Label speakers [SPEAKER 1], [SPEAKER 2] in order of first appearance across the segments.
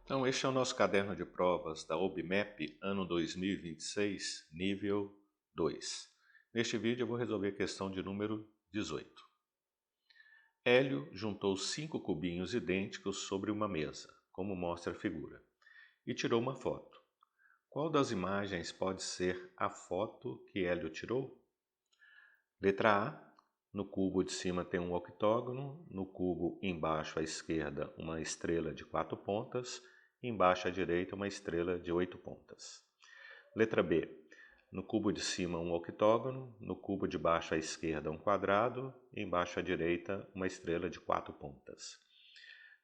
[SPEAKER 1] Então, este é o nosso caderno de provas da OBMEP, ano 2026, nível 2. Neste vídeo eu vou resolver a questão de número 18. Hélio juntou 5 cubinhos idênticos sobre uma mesa, como mostra a figura, e tirou uma foto. Qual das imagens pode ser a foto que Hélio tirou? Letra A. No cubo de cima tem um octógono, no cubo embaixo à esquerda uma estrela de 4 pontas, embaixo à direita uma estrela de 8 pontas. Letra B. No cubo de cima um octógono, no cubo de baixo à esquerda um quadrado, embaixo à direita uma estrela de 4 pontas.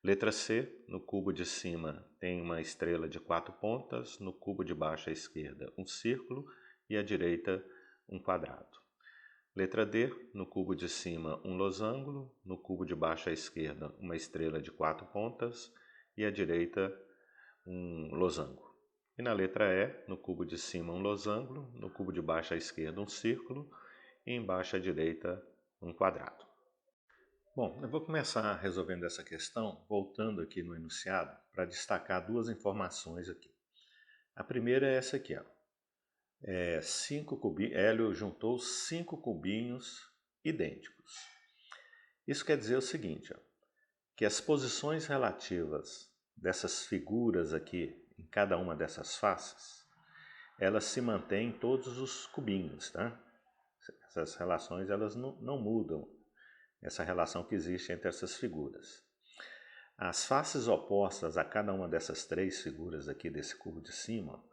[SPEAKER 1] Letra C. No cubo de cima tem uma estrela de 4 pontas, no cubo de baixo à esquerda um círculo e à direita um quadrado. Letra D, no cubo de cima um losango, no cubo de baixo à esquerda uma estrela de 4 pontas e à direita um losango. E na letra E, no cubo de cima um losango, no cubo de baixo à esquerda um círculo e embaixo à direita um quadrado. Bom, eu vou começar resolvendo essa questão voltando aqui no enunciado para destacar duas informações aqui. A primeira é essa aqui, ó. Hélio juntou 5 cubinhos idênticos. Isso quer dizer o seguinte, ó, que as posições relativas dessas figuras aqui, em cada uma dessas faces, elas se mantêm em todos os cubinhos, tá? Essas relações elas não mudam, essa relação que existe entre essas figuras. As faces opostas a cada uma dessas 3 figuras aqui desse cubo de cima,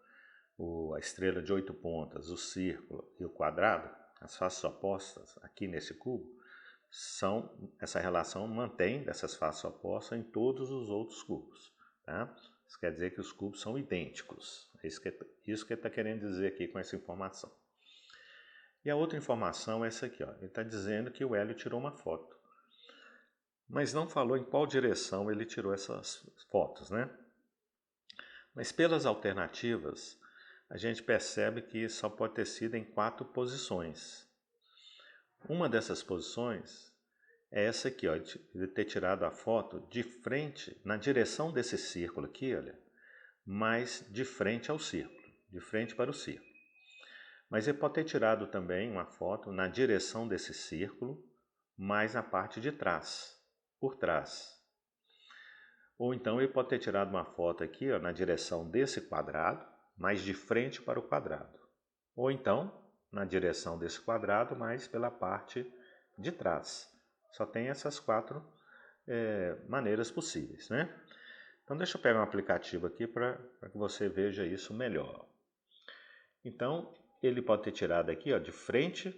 [SPEAKER 1] a estrela de 8 pontas, o círculo e o quadrado, as faces opostas aqui nesse cubo, essa relação mantém dessas faces opostas em todos os outros cubos. Tá? Isso quer dizer que os cubos são idênticos. É isso que ele está querendo dizer aqui com essa informação. E a outra informação é essa aqui. Ó. Ele está dizendo que o Hélio tirou uma foto. Mas não falou em qual direção ele tirou essas fotos, né? Mas pelas alternativas, a gente percebe que só pode ter sido em 4 posições. Uma dessas posições é essa aqui, ó, de ter tirado a foto de frente, na direção desse círculo aqui, olha, mas de frente ao círculo, de frente para o círculo. Mas ele pode ter tirado também uma foto na direção desse círculo, mas na parte de trás, por trás. Ou então ele pode ter tirado uma foto aqui, ó, na direção desse quadrado, mas de frente para o quadrado. Ou então, na direção desse quadrado, mas pela parte de trás. Só tem essas 4 maneiras possíveis, né? Então deixa eu pegar um aplicativo aqui para que você veja isso melhor. Então, ele pode ter tirado aqui, ó, de frente,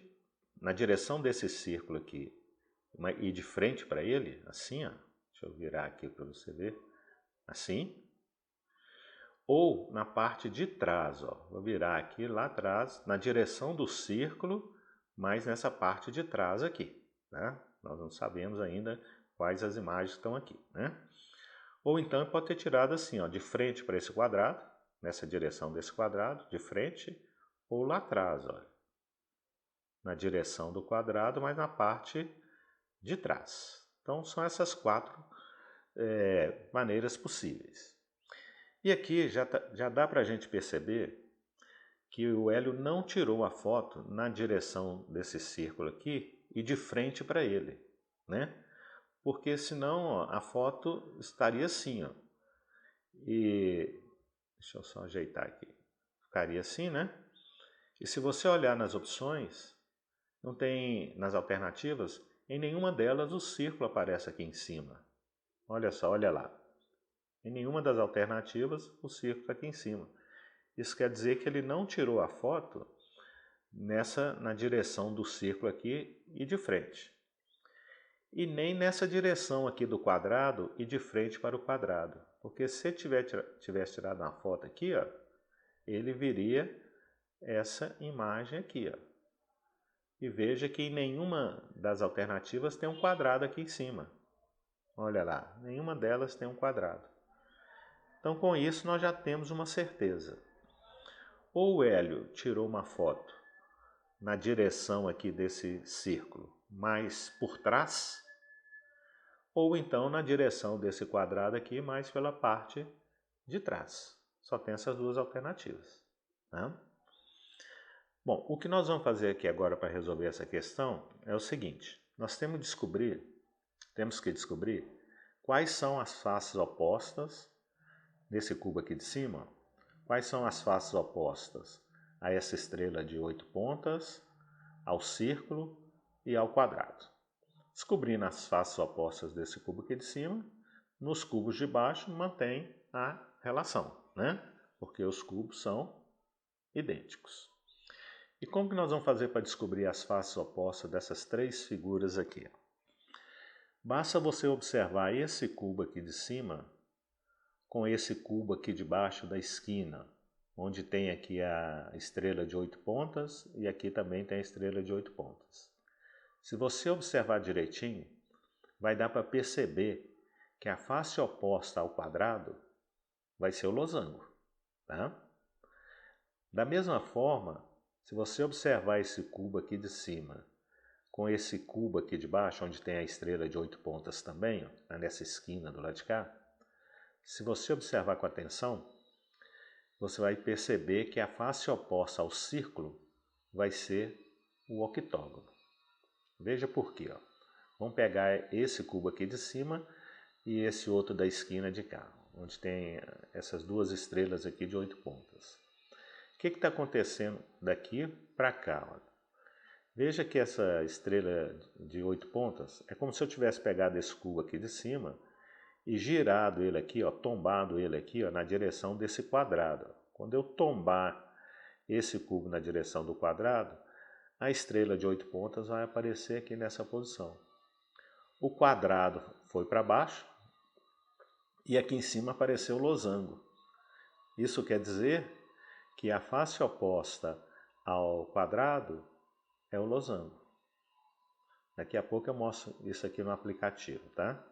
[SPEAKER 1] na direção desse círculo aqui, e de frente para ele, assim, ó. Deixa eu virar aqui para você ver. Assim. Ou na parte de trás, ó. Vou virar aqui lá atrás, na direção do círculo, mas nessa parte de trás aqui. Né? Nós não sabemos ainda quais as imagens estão aqui. Né? Ou então pode ter tirado assim, ó, de frente para esse quadrado, nessa direção desse quadrado, de frente, ou lá atrás, ó, na direção do quadrado, mas na parte de trás. Então são essas 4 maneiras possíveis. E aqui já dá para a gente perceber que o Hélio não tirou a foto na direção desse círculo aqui e de frente para ele, né? Porque senão ó, a foto estaria assim, ó. E deixa eu só ajeitar aqui. Ficaria assim, né? E se você olhar nas opções, não tem nas alternativas, em nenhuma delas o círculo aparece aqui em cima. Olha só, olha lá. Em nenhuma das alternativas o círculo está aqui em cima. Isso quer dizer que ele não tirou a foto na direção do círculo aqui e de frente. E nem nessa direção aqui do quadrado e de frente para o quadrado. Porque se tivesse tirado uma foto aqui, ó, ele viria essa imagem aqui. Ó. E veja que em nenhuma das alternativas tem um quadrado aqui em cima. Olha lá, nenhuma delas tem um quadrado. Então com isso nós já temos uma certeza. Ou o Hélio tirou uma foto na direção aqui desse círculo, mas por trás, ou então na direção desse quadrado aqui, mas pela parte de trás. Só tem essas duas alternativas. Né? Bom, o que nós vamos fazer aqui agora para resolver essa questão é o seguinte. Nós temos que descobrir quais são as faces opostas desse cubo aqui de cima. Quais são as faces opostas a essa estrela de 8 pontas, ao círculo e ao quadrado. Descobrindo as faces opostas desse cubo aqui de cima, nos cubos de baixo mantém a relação, né? Porque os cubos são idênticos. E como que nós vamos fazer para descobrir as faces opostas dessas três figuras aqui? Basta você observar esse cubo aqui de cima com esse cubo aqui de baixo da esquina, onde tem aqui a estrela de 8 pontas e aqui também tem a estrela de 8 pontas. Se você observar direitinho, vai dar para perceber que a face oposta ao quadrado vai ser o losango. Tá? Da mesma forma, se você observar esse cubo aqui de cima com esse cubo aqui de baixo, onde tem a estrela de 8 pontas também, ó, nessa esquina do lado de cá, se você observar com atenção, você vai perceber que a face oposta ao círculo vai ser o octógono. Veja por quê. Ó. Vamos pegar esse cubo aqui de cima e esse outro da esquina de cá, onde tem essas duas estrelas aqui de 8 pontas. O que está acontecendo daqui para cá? Ó? Veja que essa estrela de 8 pontas é como se eu tivesse pegado esse cubo aqui de cima e girado ele aqui, ó, tombado ele aqui, ó, na direção desse quadrado. Quando eu tombar esse cubo na direção do quadrado, a estrela de 8 pontas vai aparecer aqui nessa posição. O quadrado foi para baixo e aqui em cima apareceu o losango. Isso quer dizer que a face oposta ao quadrado é o losango. Daqui a pouco eu mostro isso aqui no aplicativo, tá?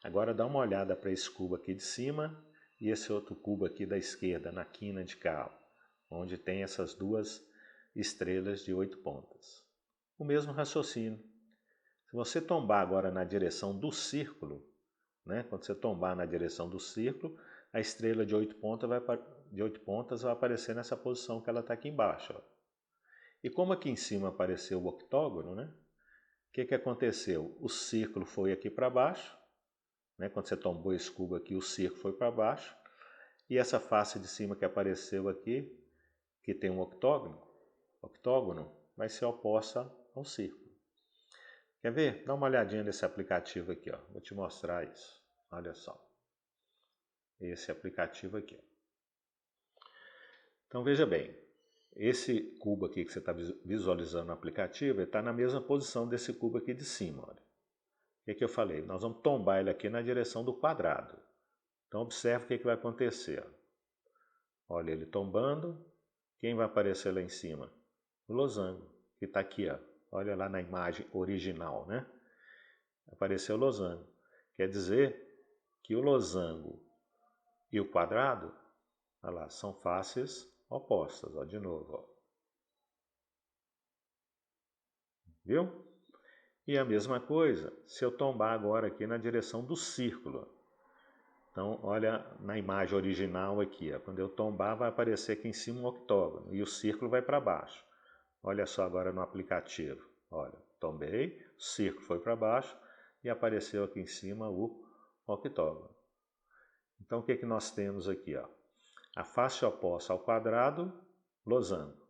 [SPEAKER 1] Agora dá uma olhada para esse cubo aqui de cima e esse outro cubo aqui da esquerda, na quina de cá, onde tem essas duas estrelas de 8 pontas. O mesmo raciocínio. Se você tombar agora na direção do círculo, né, quando você tombar na direção do círculo, a estrela de 8 pontas vai aparecer nessa posição que ela está aqui embaixo. Ó. E como aqui em cima apareceu o octógono, né, o que aconteceu? O círculo foi aqui para baixo, né, quando você tombou esse cubo aqui, o círculo foi para baixo, e essa face de cima que apareceu aqui, que tem um octógono, vai ser oposta ao círculo. Quer ver? Dá uma olhadinha nesse aplicativo aqui, ó. Vou te mostrar isso. Olha só. Esse aplicativo aqui. Então veja bem, esse cubo aqui que você está visualizando no aplicativo, ele está na mesma posição desse cubo aqui de cima. Olha. O que eu falei? Nós vamos tombar ele aqui na direção do quadrado. Então observe o que vai acontecer. Ó. Olha ele tombando. Quem vai aparecer lá em cima? O losango, que está aqui, ó. Olha lá na imagem original, né? Apareceu o losango. Quer dizer que o losango e o quadrado, olha lá, são faces opostas, ó, de novo, ó. Viu? E a mesma coisa, se eu tombar agora aqui na direção do círculo. Então, olha na imagem original aqui, ó. Quando eu tombar vai aparecer aqui em cima um octógono e o círculo vai para baixo. Olha só agora no aplicativo. Olha, tombei, o círculo foi para baixo e apareceu aqui em cima o octógono. Então, o que nós temos aqui? Ó? A face oposta ao quadrado, losango.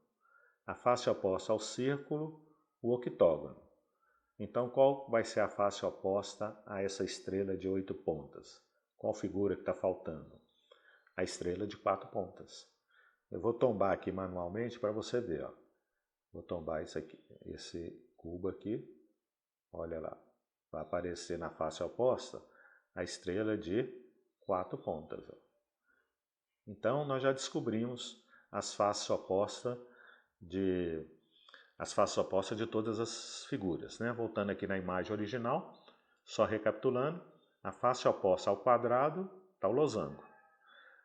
[SPEAKER 1] A face oposta ao círculo, o octógono. Então, qual vai ser a face oposta a essa estrela de 8 pontas? Qual figura que está faltando? A estrela de 4 pontas. Eu vou tombar aqui manualmente para você ver. Ó. Vou tombar esse cubo aqui. Olha lá. Vai aparecer na face oposta a estrela de 4 pontas. Ó. Então, nós já descobrimos as faces opostas de todas as figuras. Né? Voltando aqui na imagem original, só recapitulando, a face oposta ao quadrado está o losango.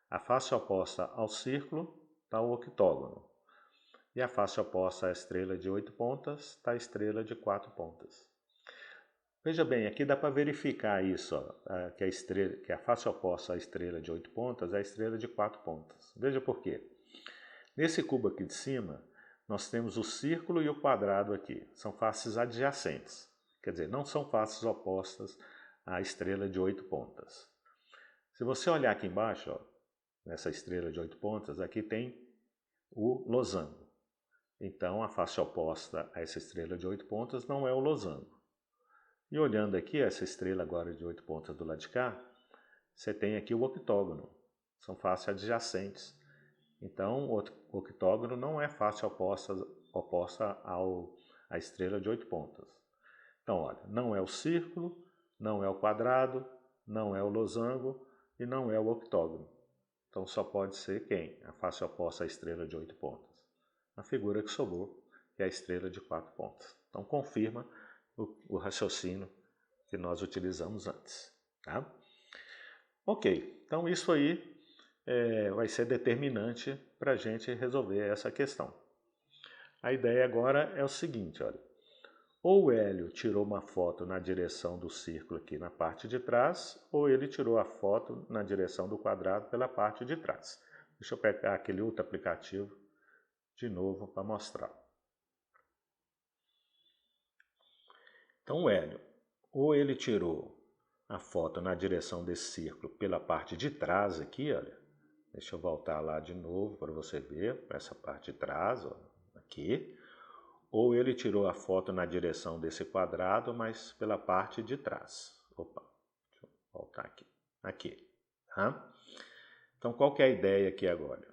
[SPEAKER 1] A face oposta ao círculo está o octógono. E a face oposta à estrela de 8 pontas está a estrela de 4 pontas. Veja bem, aqui dá para verificar isso, ó, que a face oposta à estrela de 8 pontas é a estrela de 4 pontas. Veja por quê. Nesse cubo aqui de cima, nós temos o círculo e o quadrado aqui. São faces adjacentes. Quer dizer, não são faces opostas à estrela de 8 pontas. Se você olhar aqui embaixo, ó, nessa estrela de 8 pontas, aqui tem o losango. Então, a face oposta a essa estrela de 8 pontas não é o losango. E olhando aqui, essa estrela agora de 8 pontas do lado de cá, você tem aqui o octógono. São faces adjacentes. Então, o octógono não é face oposta à estrela de 8 pontas. Então, olha, não é o círculo, não é o quadrado, não é o losango e não é o octógono. Então, só pode ser quem? A face oposta à estrela de 8 pontas. A figura que sobrou, que é a estrela de 4 pontas. Então, confirma o raciocínio que nós utilizamos antes. Tá? Ok, então isso aí vai ser determinante para a gente resolver essa questão. A ideia agora é o seguinte, olha. Ou o Hélio tirou uma foto na direção do círculo aqui na parte de trás, ou ele tirou a foto na direção do quadrado pela parte de trás. Deixa eu pegar aquele outro aplicativo de novo para mostrar. Então o Hélio, ou ele tirou a foto na direção desse círculo pela parte de trás aqui, olha. Deixa eu voltar lá de novo para você ver, essa parte de trás, ó, aqui. Ou ele tirou a foto na direção desse quadrado, mas pela parte de trás. Opa, deixa eu voltar aqui. Aqui. Tá? Então, qual que é a ideia aqui agora?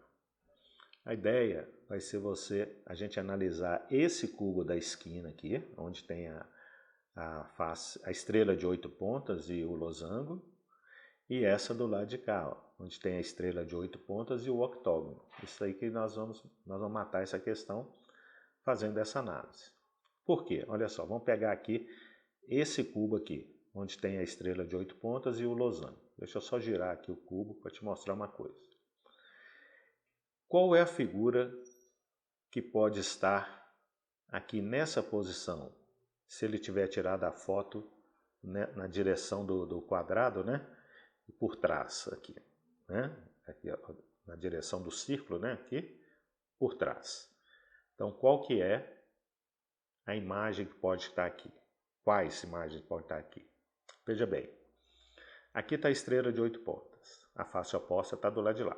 [SPEAKER 1] A ideia vai ser a gente analisar esse cubo da esquina aqui, onde tem a estrela de 8 pontas e o losango, e essa do lado de cá, ó, onde tem a estrela de 8 pontas e o octógono. Isso aí que nós vamos matar essa questão fazendo essa análise. Por quê? Olha só, vamos pegar aqui esse cubo aqui, onde tem a estrela de 8 pontas e o losango. Deixa eu só girar aqui o cubo para te mostrar uma coisa. Qual é a figura que pode estar aqui nessa posição, se ele tiver tirado a foto, né, na direção do quadrado, né, e por trás aqui, né, aqui ó, na direção do círculo, né, aqui por trás. Então, qual que é a imagem que pode estar aqui? Quais imagens podem estar aqui? Veja bem, aqui está a estrela de 8 pontas, a face oposta está do lado de lá.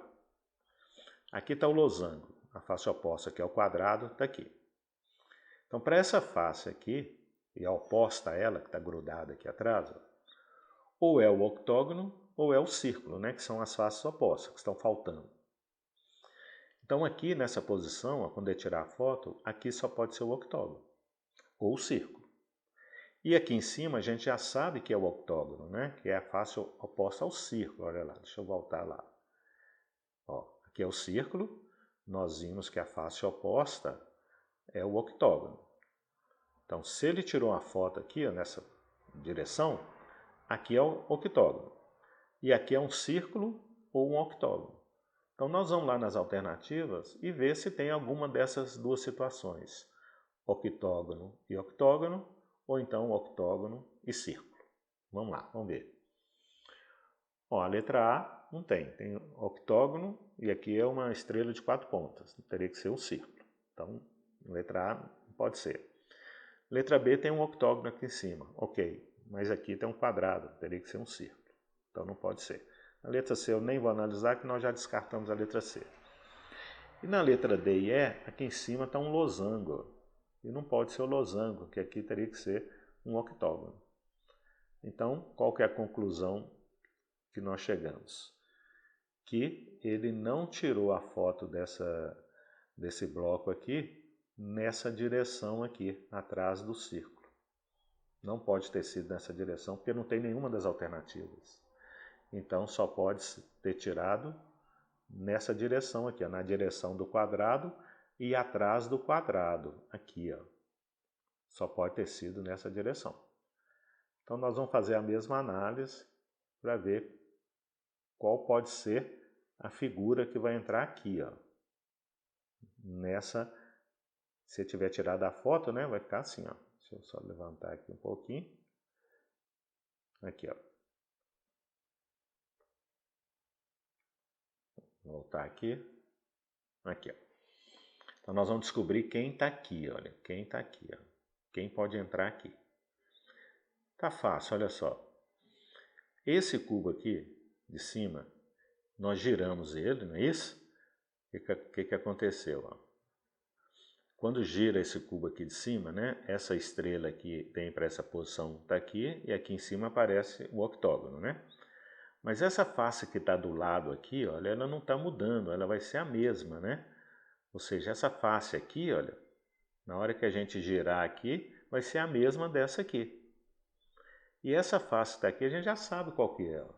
[SPEAKER 1] Aqui está o losango, a face oposta, que é o quadrado, está aqui. Então, para essa face aqui, e a oposta a ela, que está grudada aqui atrás, ó, ou é o octógono ou é o círculo, né, que são as faces opostas, que estão faltando. Então, aqui nessa posição, ó, quando eu tirar a foto, aqui só pode ser o octógono ou o círculo. E aqui em cima a gente já sabe que é o octógono, né, que é a face oposta ao círculo. Olha lá, deixa eu voltar lá. Ó, aqui é o círculo, nós vimos que a face oposta é o octógono. Então, se ele tirou uma foto aqui, ó, nessa direção, aqui é o octógono. E aqui é um círculo ou um octógono. Então, nós vamos lá nas alternativas e ver se tem alguma dessas duas situações. Octógono e octógono, ou então octógono e círculo. Vamos lá, vamos ver. Ó, a letra A não tem. Tem octógono e aqui é uma estrela de 4 pontas. Teria que ser um círculo. Então, letra A não pode ser. Letra B tem um octógono aqui em cima. Ok, mas aqui tem um quadrado. Teria que ser um círculo. Então, não pode ser. A letra C eu nem vou analisar, que nós já descartamos a letra C. E na letra D e E, aqui em cima está um losango. E não pode ser o losango, que aqui teria que ser um octógono. Então, qual que é a conclusão que nós chegamos? Que ele não tirou a foto desse bloco aqui nessa direção aqui, atrás do círculo. Não pode ter sido nessa direção, porque não tem nenhuma das alternativas. Então, só pode ter tirado nessa direção aqui, ó, na direção do quadrado e atrás do quadrado, aqui, ó. Só pode ter sido nessa direção. Então, nós vamos fazer a mesma análise para ver qual pode ser a figura que vai entrar aqui, ó. Nessa, se eu tiver tirado a foto, né, vai ficar assim, ó. Deixa eu só levantar aqui um pouquinho. Aqui, ó. Vou voltar aqui. Aqui, ó. Então nós vamos descobrir quem está aqui, olha. Quem está aqui, ó. Quem pode entrar aqui. Tá fácil, olha só. Esse cubo aqui, de cima, nós giramos ele, não é isso? O que aconteceu, ó? Quando gira esse cubo aqui de cima, né? Essa estrela aqui vem para essa posição, está aqui, e aqui em cima aparece o octógono, né? Mas essa face que está do lado aqui, olha, ela não está mudando, ela vai ser a mesma, né? Ou seja, essa face aqui, olha, na hora que a gente girar aqui, vai ser a mesma dessa aqui. E essa face que está aqui, a gente já sabe qual que é. Ó.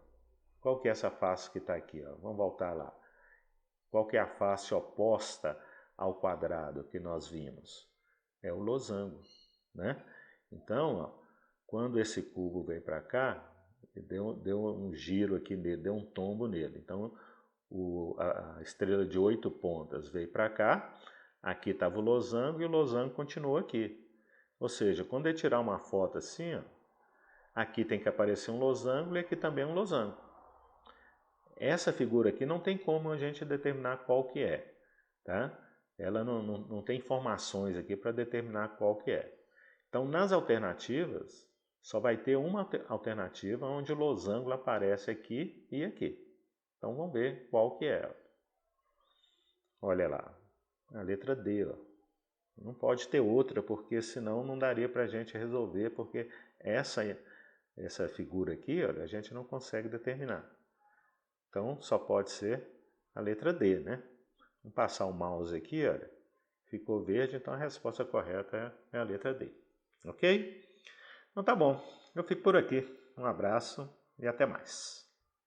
[SPEAKER 1] Qual que é essa face que está aqui? Ó? Vamos voltar lá. Qual que é a face oposta ao quadrado que nós vimos? É o losango, né? Então, ó, quando esse cubo veio para cá, deu um giro aqui nele, deu um tombo nele. Então, a estrela de 8 pontas veio para cá, aqui estava o losango e o losango continuou aqui. Ou seja, quando eu tirar uma foto assim, ó, aqui tem que aparecer um losango e aqui também um losango. Essa figura aqui não tem como a gente determinar qual que é, tá? Ela não tem informações aqui para determinar qual que é. Então, nas alternativas, só vai ter uma alternativa onde o losango aparece aqui e aqui. Então, vamos ver qual que é. Olha lá, a letra D. Ó. Não pode ter outra, porque senão não daria para a gente resolver, porque essa figura aqui, olha, a gente não consegue determinar. Então, só pode ser a letra D, né? Vamos passar o mouse aqui, olha. Ficou verde, então a resposta correta é a letra D. Ok? Então tá bom. Eu fico por aqui. Um abraço e até mais.